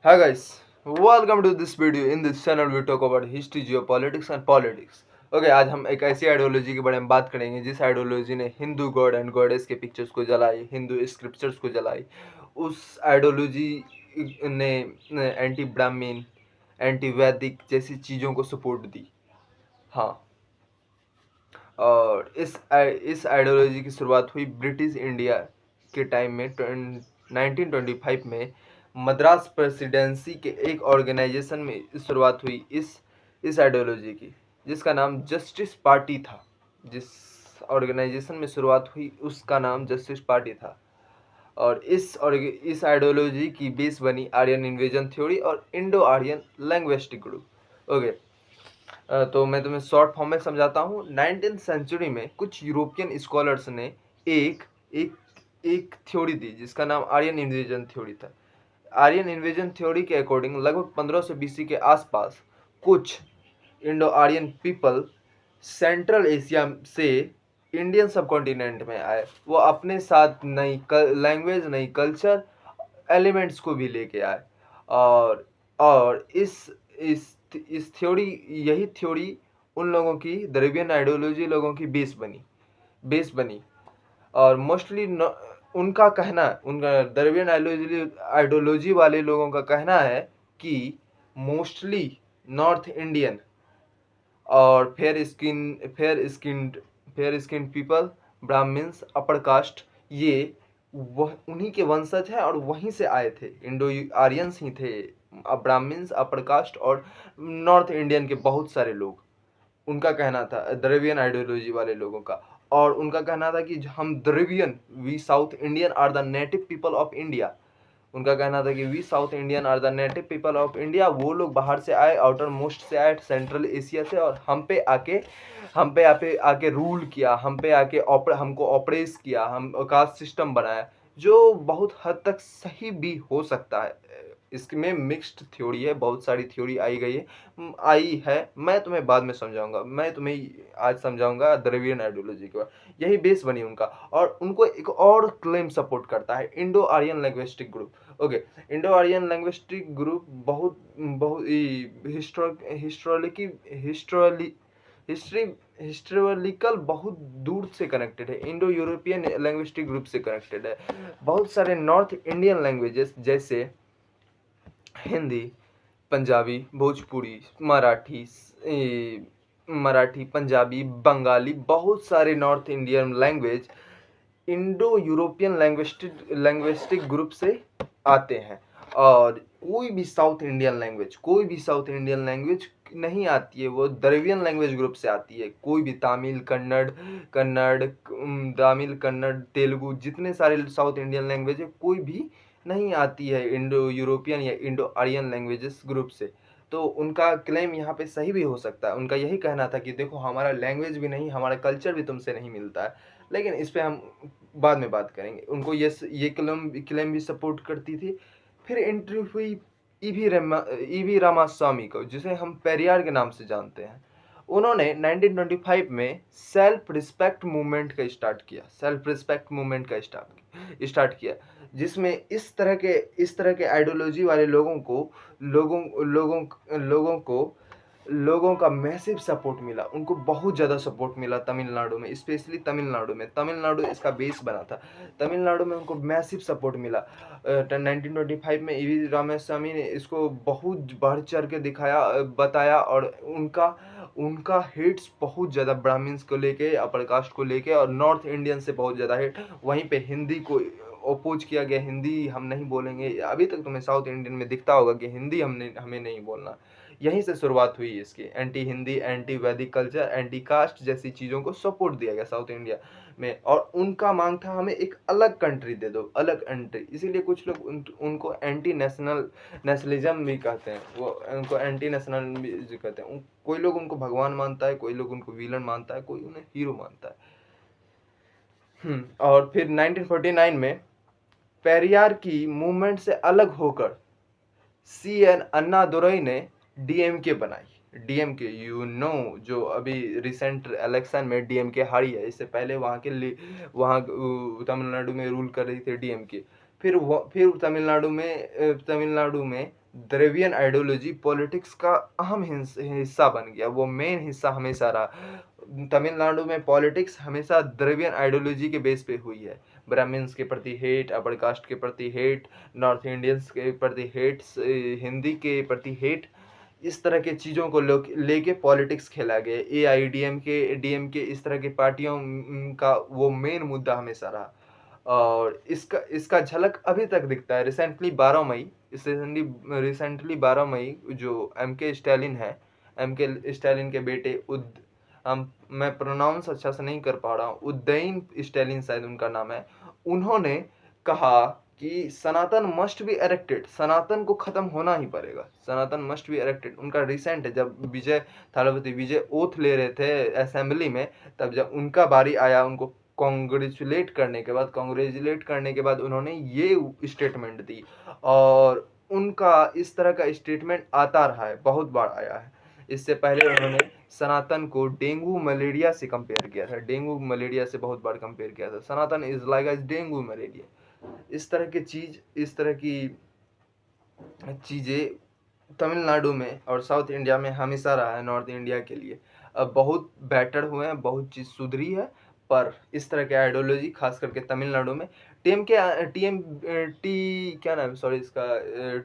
Hi guys, welcome to this video. In this channel we talk about history, geopolitics and politics. Okay आज हम एक ऐसी ideology के बारे में बात करेंगे जिस आइडियोलॉजी ने हिंदू गॉड एंड गॉडेस के पिक्चर्स को जलाई, हिंदू स्क्रिप्चर्स को जलाई। उस आइडियोलॉजी ने एंटी ब्राह्मीण, एंटी वैदिक जैसी चीज़ों को सपोर्ट दी। हाँ, और इस आइडियोलॉजी की शुरुआत हुई ब्रिटिश इंडिया के टाइम में 1925 में मद्रास प्रेसिडेंसी के एक ऑर्गेनाइजेशन में शुरुआत हुई इस आइडियोलॉजी की, जिसका नाम जस्टिस पार्टी था। जिस ऑर्गेनाइजेशन में शुरुआत हुई उसका नाम जस्टिस पार्टी था। और इस आइडियोलॉजी की बेस बनी आर्यन इन्वेजन थ्योरी और Indo Aryan linguistic group. Okay, तो मैं तुम्हें शॉर्ट फॉर्म में समझाता हूँ। 19th सेंचुरी में कुछ यूरोपियन स्कॉलर्स ने एक एक एक थ्योरी दी जिसका नाम आर्यन इन्वेजन थ्योरी था। आर्यन इन्वेजन थ्योरी के अकॉर्डिंग लगभग 1500 BC के आसपास कुछ Indo Aryan people Central Asia से इंडियन सबकॉन्टिनेंट में आए। वो अपने साथ नई लैंग्वेज, नई कल्चर एलिमेंट्स को भी लेके आए। और इस थ्योरी यही थ्योरी उन लोगों की द्रविडियन आइडियोलॉजी लोगों की बेस बनी। और मोस्टली उनका द्रविडियन आइडियोलॉजी वाले लोगों का कहना है कि मोस्टली नॉर्थ इंडियन और fair skin people, Brahmins, upper caste, ये वह उन्हीं के वंशज हैं और वहीं से आए थे। इंडो आर्यंस ही थे। ब्राह्मण्स, अपर कास्ट और नॉर्थ इंडियन के बहुत सारे लोग, उनका कहना था द्रविडियन आइडियोलॉजी वाले लोगों का। और उनका कहना था कि हम Dravidian, we South Indian are the native people of India. उनका कहना था कि we South Indian are the native people of India. वो लोग बाहर से आए, आउटर मोस्ट से आए, सेंट्रल एशिया से, और हम पे आके रूल किया, हमको ऑपरेस किया, हम कास्ट सिस्टम बनाया, जो बहुत हद तक सही भी हो सकता है। इसमें मिक्स्ड थ्योरी है, बहुत सारी थ्योरी आई है। मैं तुम्हें बाद में समझाऊंगा, मैं तुम्हें आज समझाऊंगा द्रविडियन आइडियोलॉजी के बाद। यही बेस बनी उनका। और उनको एक और क्लेम सपोर्ट करता है, Indo Aryan linguistic group. Okay, Indo Aryan linguistic group बहुत बहुत हिस्ट्री हिस्टोरिकल बहुत दूर से कनेक्टेड है, इंडो यूरोपियन लैंग्विस्टिक ग्रुप से कनेक्टेड है। बहुत सारे नॉर्थ इंडियन लैंग्वेजेस जैसे हिंदी, पंजाबी, भोजपुरी, मराठी, पंजाबी, बंगाली, बहुत सारे north Indian language Indo European linguistic group से आते हैं। और कोई भी साउथ इंडियन लैंग्वेज नहीं आती है, वो द्रविडियन लैंग्वेज ग्रुप से आती है। कोई भी तमिल, कन्नड़, तेलुगु, जितने सारे साउथ इंडियन लैंग्वेज है, कोई भी नहीं आती है इंडो यूरोपियन या इंडो आर्यन लैंग्वेजेस ग्रुप से। तो उनका क्लेम यहाँ पे सही भी हो सकता है। उनका यही कहना था कि देखो, हमारा लैंग्वेज भी नहीं, हमारा कल्चर भी तुमसे नहीं मिलता है। लेकिन इस पे हम बाद में बात करेंगे। उनको ये क्लेम भी सपोर्ट करती थी। फिर एंट्री हुई ईवी रामास्वामी को, जिसे हम पेरियार के नाम से जानते हैं। उन्होंने 1925 में सेल्फ रिस्पेक्ट मूवमेंट का स्टार्ट किया, जिसमें इस तरह के आइडियोलॉजी वाले लोगों लोगों लोगों को लोगों का मैसिव सपोर्ट मिला। उनको बहुत ज़्यादा सपोर्ट मिला तमिलनाडु में, स्पेशली तमिलनाडु इसका बेस बना था। तमिलनाडु में उनको मैसिव सपोर्ट मिला। 1925 में ईवी रामास्वामी ने इसको बहुत बढ़ चढ़ के बताया। और उनका उनका हेट्स बहुत ज़्यादा ब्राह्मण्स को लेके, अपर कास्ट को लेके, और नॉर्थ इंडियन से बहुत ज़्यादा हेट। वहीं पे हिंदी को अपोज किया गया, हिंदी हम नहीं बोलेंगे। अभी तक तुम्हें साउथ इंडियन में दिखता होगा कि हिंदी हमें नहीं बोलना। यहीं से शुरुआत हुई इसकी। एंटी हिंदी, एंटी वैदिक कल्चर, एंटी कास्ट जैसी चीज़ों को सपोर्ट दिया गया साउथ इंडिया में। और उनका मांग था, हमें एक अलग कंट्री दे दो, अलग कंट्री। इसीलिए कुछ लोग उनको एंटी नेशनलिज्म भी कहते हैं। वो उनको एंटी नेशनल भी कहते हैं। कोई लोग उनको भगवान मानता है, कोई लोग उनको विलन मानता है, कोई उन्हें हीरो मानता है। और फिर 1949 में पेरियार की मूवमेंट से अलग होकर CN अन्नादुरई ने डीएमके बनाई। डीएमके, जो अभी रिसेंट इलेक्शन में डीएमके हारी है। इससे पहले वहाँ तमिलनाडु में रूल कर रही थी डीएमके। फिर तमिलनाडु में द्रविडियन आइडियोलॉजी पॉलिटिक्स का अहम हिस्सा बन गया, वो मेन हिस्सा हमेशा रहा। तमिलनाडु में पॉलिटिक्स हमेशा द्रविडियन आइडियोलॉजी के बेस पे हुई है। ब्राह्मण्स के प्रति हेट, अपर कास्ट के प्रति हेट, नॉर्थ इंडियंस के प्रति हेट, हिंदी के प्रति हेट, इस तरह के चीज़ों को लेके पॉलिटिक्स खेला गया। एआईडीएमके, डीएमके, इस तरह की पार्टियों का वो मेन मुद्दा हमेशा रहा। और इसका झलक अभी तक दिखता है। रिसेंटली 12 मई जो एमके स्टैलिन है, एमके स्टैलिन के बेटे मैं प्रोनाउंस अच्छा से नहीं कर पा रहा हूँ, उदयन स्टैलिन शायद उनका नाम है, उन्होंने कहा कि सनातन मस्ट बी इरेक्टेड, सनातन को खत्म होना ही पड़ेगा, सनातन मस्ट बी इरेक्टेड। उनका रिसेंट है, जब विजय थालापति विजय ओथ ले रहे थे असेंबली में, तब जब उनका बारी आया, उनको कॉन्ग्रेचुलेट करने के बाद उन्होंने ये स्टेटमेंट दी। और उनका इस तरह का स्टेटमेंट आता रहा है, बहुत बार आया है। इससे पहले उन्होंने सनातन को डेंगू मलेरिया से कंपेयर किया था, डेंगू मलेरिया से बहुत बार कंपेयर किया था। Sanatan is like as dengue malaria. इस तरह की चीज़ें तमिलनाडु में और साउथ इंडिया में हमेशा रहा है। नॉर्थ इंडिया के लिए अब बहुत बेटर हुए हैं, बहुत चीज़ सुधरी है, पर इस तरह के आइडियोलॉजी खास करके तमिलनाडु में क्या नाम है, सॉरी, इसका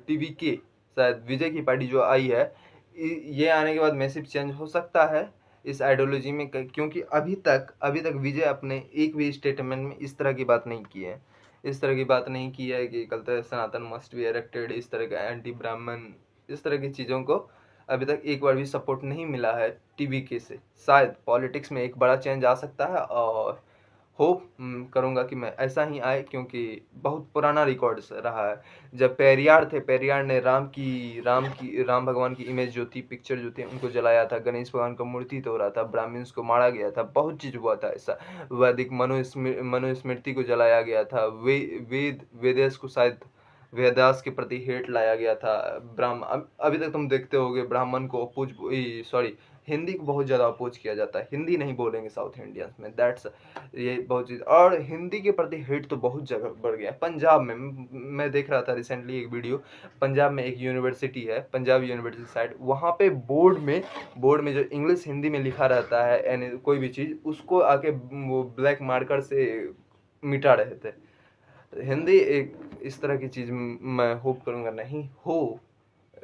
टीवीके, शायद विजय की पार्टी जो आई है, ये आने के बाद मैसिव चेंज हो सकता है इस आइडियोलॉजी में, क्योंकि अभी तक विजय अपने एक भी स्टेटमेंट में इस तरह की बात नहीं की है, इस तरह की बात नहीं की है कि कल तक सनातन मस्ट बी इरेक्टेड, इस तरह का एंटी ब्राह्मण, इस तरह की चीज़ों को अभी तक एक बार भी सपोर्ट नहीं मिला है टीवीके से। शायद पॉलिटिक्स में एक बड़ा चेंज आ सकता है, और होप करूँगा कि मैं ऐसा ही आए, क्योंकि बहुत पुराना रिकॉर्ड रहा है। जब पेरियार थे, पेरियार ने राम भगवान की इमेज जो थी, पिक्चर जो थी, उनको जलाया था, गणेश भगवान का मूर्ति तोड़ा था, ब्राह्मण्स को मारा गया था, बहुत चीज़ हुआ था ऐसा। वैदिक मनुस्मृति को जलाया गया था, वेदस को शायद वेदास के प्रति हेट लाया गया था। अभी तक तुम देखते होगे ब्राह्मण को हिंदी को बहुत ज़्यादा अपोज किया जाता है, हिंदी नहीं बोलेंगे साउथ इंडियंस में, दैट्स ये बहुत चीज़। और हिंदी के प्रति हेट तो बहुत जगह बढ़ गया है। पंजाब में मैं देख रहा था रिसेंटली एक वीडियो, पंजाब में एक यूनिवर्सिटी है, पंजाब यूनिवर्सिटी साइड, वहाँ पे बोर्ड में जो इंग्लिश हिंदी में लिखा रहता है यानी कोई भी चीज़, उसको आके वो ब्लैक मार्कर से मिटा रहे थे। हिंदी एक इस तरह की चीज़ मैं होप करूँगा नहीं हो।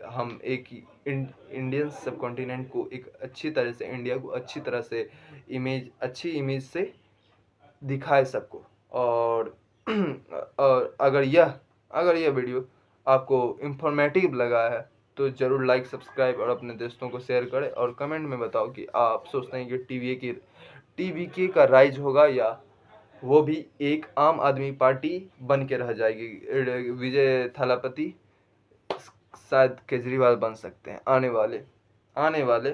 हम एक इंडियन सब कॉन्टिनेंट को एक अच्छी तरह से, इंडिया को अच्छी तरह से अच्छी इमेज से दिखाए सबको। और और अगर यह वीडियो आपको इंफॉर्मेटिव लगा है तो ज़रूर लाइक, सब्सक्राइब और अपने दोस्तों को शेयर करें, और कमेंट में बताओ कि आप सोचते हैं कि टीवीके का राइज होगा, या वो भी एक आम आदमी पार्टी बन के रह जाएगी। विजय थालापति शायद केजरीवाल बन सकते हैं आने वाले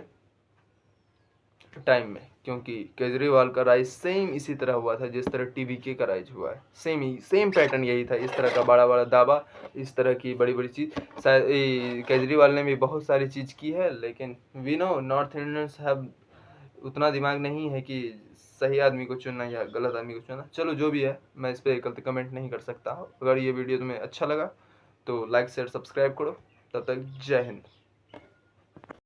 टाइम में, क्योंकि केजरीवाल का राइज सेम इसी तरह हुआ था जिस तरह टीवीके का राइज हुआ है। सेम पैटर्न यही था, इस तरह का बड़ा बड़ा दावा, इस तरह की बड़ी बड़ी चीज़। शायद केजरीवाल ने भी बहुत सारी चीज़ की है, लेकिन we know North Indians have उतना दिमाग नहीं है कि सही आदमी को चुनना या गलत आदमी को चुनना। चलो जो भी है, मैं इस पर गलत कमेंट नहीं कर सकता। अगर ये वीडियो तुम्हें अच्छा लगा तो लाइक शेयर सब्सक्राइब करो। तब तक जय हिंद।